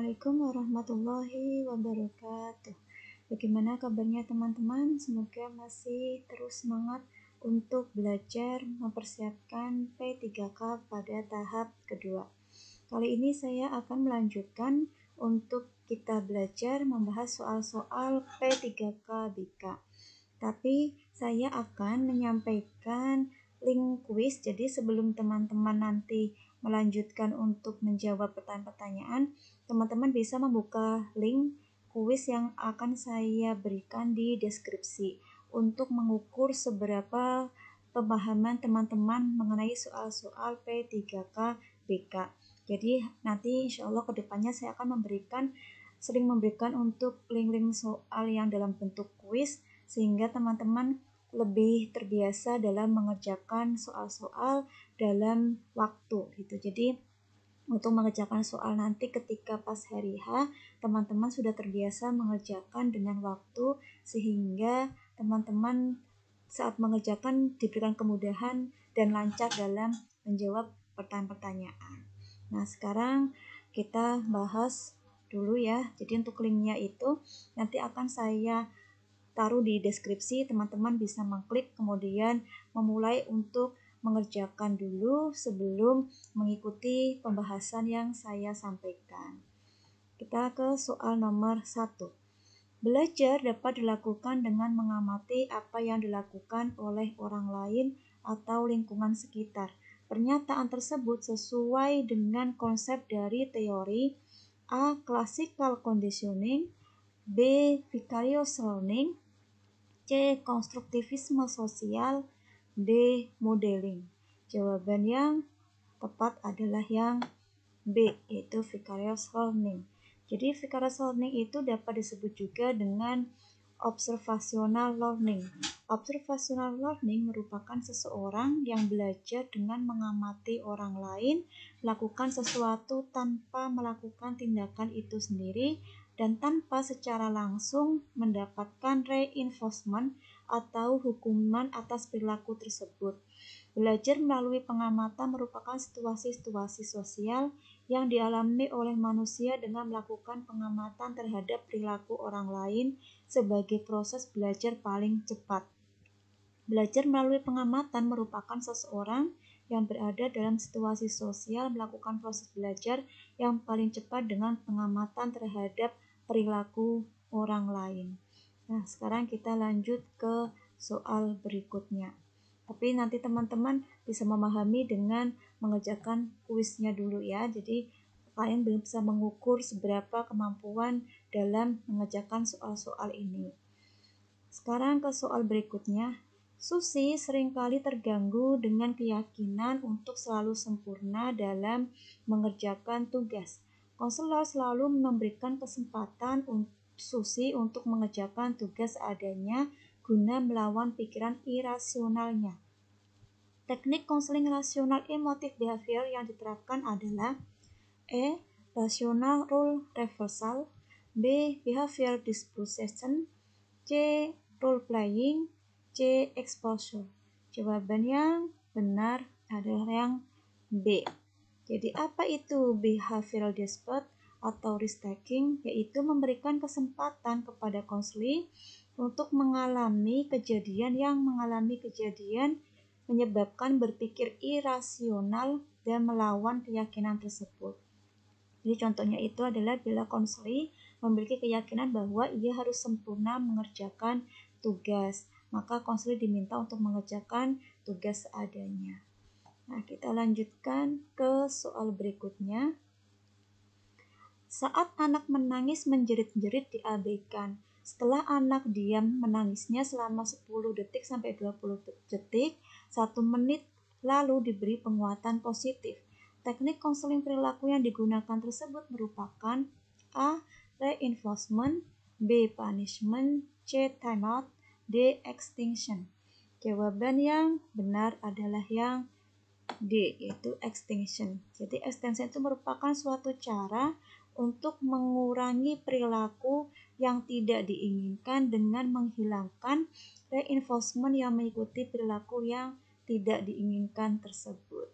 Assalamualaikum warahmatullahi wabarakatuh. Bagaimana kabarnya teman-teman? Semoga masih terus semangat untuk belajar mempersiapkan P3K pada tahap kedua. Kali ini saya akan melanjutkan untuk kita belajar membahas soal-soal P3K BK. Tapi saya akan menyampaikan link kuis, jadi sebelum teman-teman nanti melanjutkan untuk menjawab pertanyaan-pertanyaan, teman-teman bisa membuka link kuis yang akan saya berikan di deskripsi untuk mengukur seberapa pemahaman teman-teman mengenai soal-soal P3K BK. Jadi nanti insya Allah kedepannya saya akan sering memberikan untuk link-link soal yang dalam bentuk kuis, sehingga teman-teman lebih terbiasa dalam mengerjakan soal-soal dalam waktu gitu. Jadi untuk mengerjakan soal nanti ketika pas hari H, teman-teman sudah terbiasa mengerjakan dengan waktu, sehingga teman-teman saat mengerjakan diberikan kemudahan dan lancar dalam menjawab pertanyaan-pertanyaan. Nah, sekarang kita bahas dulu ya. Jadi untuk linknya itu nanti akan saya taruh di deskripsi, teman-teman bisa mengklik kemudian memulai untuk mengerjakan dulu sebelum mengikuti pembahasan yang saya sampaikan. Kita ke soal nomor 1. Belajar dapat dilakukan dengan mengamati apa yang dilakukan oleh orang lain atau lingkungan sekitar. Pernyataan tersebut sesuai dengan konsep dari teori A. Classical conditioning, B. Vicarious learning, C. Konstruktivisme sosial, D. Modeling. Jawaban yang tepat adalah yang B, yaitu vicarious learning. Jadi vicarious learning itu dapat disebut juga dengan observational learning. Observational learning merupakan seseorang yang belajar dengan mengamati orang lain melakukan sesuatu tanpa melakukan tindakan itu sendiri dan tanpa secara langsung mendapatkan reinforcement atau hukuman atas perilaku tersebut. Belajar melalui pengamatan merupakan situasi-situasi sosial yang dialami oleh manusia dengan melakukan pengamatan terhadap perilaku orang lain sebagai proses belajar paling cepat. Belajar melalui pengamatan merupakan seseorang yang berada dalam situasi sosial melakukan proses belajar yang paling cepat dengan pengamatan terhadap perilaku orang lain. Nah, sekarang kita lanjut ke soal berikutnya. Tapi nanti teman-teman bisa memahami dengan mengerjakan kuisnya dulu ya. Jadi kalian belum bisa mengukur seberapa kemampuan dalam mengerjakan soal-soal ini. Sekarang ke soal berikutnya. Susi seringkali terganggu dengan keyakinan untuk selalu sempurna dalam mengerjakan tugas. Konselor selalu memberikan kesempatan Susi untuk mengerjakan tugas adanya guna melawan pikiran irasionalnya. Teknik konseling rasional emotif behavior yang diterapkan adalah E. Rational rule reversal, B. Behavior disposition, C. Role playing, C. Exposure. Jawaban yang benar adalah yang B. Jadi apa itu behavioral dispute atau risk taking? Yaitu memberikan kesempatan kepada konseli untuk mengalami kejadian menyebabkan berpikir irasional dan melawan keyakinan tersebut. Jadi contohnya itu adalah bila konseli memiliki keyakinan bahwa ia harus sempurna mengerjakan tugas, maka konseli diminta untuk mengerjakan tugas seadanya. Nah, kita lanjutkan ke soal berikutnya. Saat anak menangis menjerit-jerit diabaikan. Setelah anak diam menangisnya selama 10 detik sampai 20 detik, 1 menit lalu diberi penguatan positif. Teknik konseling perilaku yang digunakan tersebut merupakan A. Reinforcement, B. Punishment, C. Timeout, D. Extinction. Jawaban yang benar adalah yang D, yaitu extinction. Jadi extinction itu merupakan suatu cara untuk mengurangi perilaku yang tidak diinginkan dengan menghilangkan reinforcement yang mengikuti perilaku yang tidak diinginkan tersebut.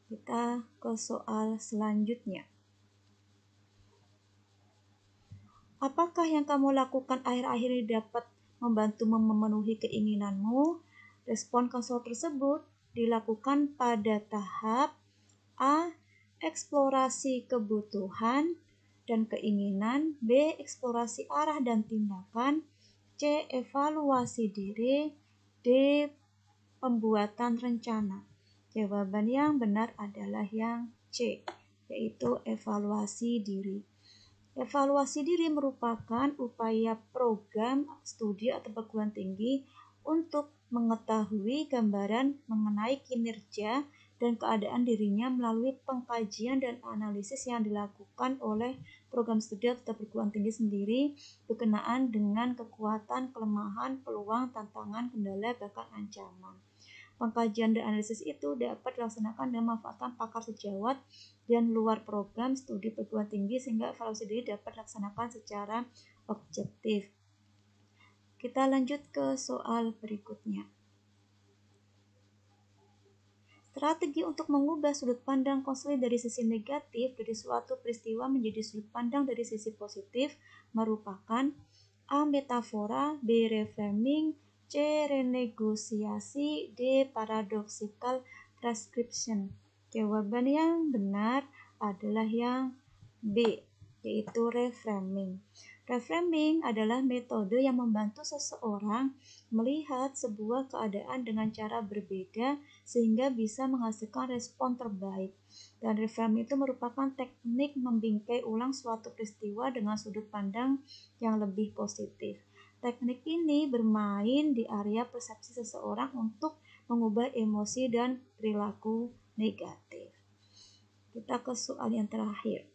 Kita ke soal selanjutnya. Apakah yang kamu lakukan akhir-akhir ini dapat membantu memenuhi keinginanmu? Respon konselor tersebut dilakukan pada tahap A. Eksplorasi kebutuhan dan keinginan, B. Eksplorasi arah dan tindakan, C. Evaluasi diri, D. Pembuatan rencana. Jawaban yang benar adalah yang C, yaitu evaluasi diri. Evaluasi diri merupakan upaya program studi atau perguruan tinggi untuk mengetahui gambaran mengenai kinerja dan keadaan dirinya melalui pengkajian dan analisis yang dilakukan oleh program studi atau perguruan tinggi sendiri berkenaan dengan kekuatan, kelemahan, peluang, tantangan, kendala, bahkan ancaman. Pengkajian dan analisis itu dapat dilaksanakan dengan memanfaatkan pakar sejawat dan luar program studi perguruan tinggi sehingga evaluasi diri dapat dilaksanakan secara objektif. Kita lanjut ke soal berikutnya. Strategi untuk mengubah sudut pandang konseling dari sisi negatif dari suatu peristiwa menjadi sudut pandang dari sisi positif merupakan A. Metafora, B. Reframing, C. Renegosiasi, D. Paradoxical Transcription. Jawaban yang benar adalah yang B, yaitu reframing. Reframing adalah metode yang membantu seseorang melihat sebuah keadaan dengan cara berbeda sehingga bisa menghasilkan respon terbaik. Dan reframing itu merupakan teknik membingkai ulang suatu peristiwa dengan sudut pandang yang lebih positif. Teknik ini bermain di area persepsi seseorang untuk mengubah emosi dan perilaku negatif. Kita ke soal yang terakhir.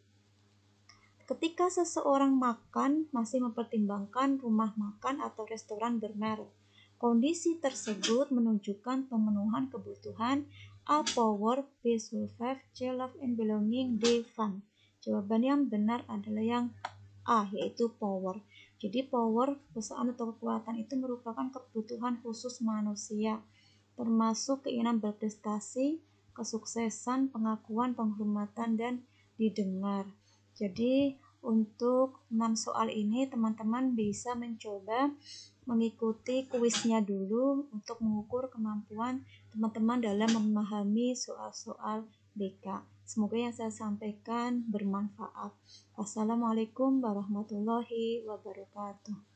Ketika seseorang makan, masih mempertimbangkan rumah makan atau restoran bermerek. Kondisi tersebut menunjukkan pemenuhan kebutuhan A. Power, B. Survive, C. Love and Belonging, D. Fun. Jawaban yang benar adalah yang A, yaitu power. Jadi power, perusahaan atau kekuatan itu merupakan kebutuhan khusus manusia, termasuk keinginan berprestasi, kesuksesan, pengakuan, penghormatan, dan didengar. Jadi untuk 6 soal ini teman-teman bisa mencoba mengikuti kuisnya dulu untuk mengukur kemampuan teman-teman dalam memahami soal-soal BK. Semoga yang saya sampaikan bermanfaat. Wassalamualaikum warahmatullahi wabarakatuh.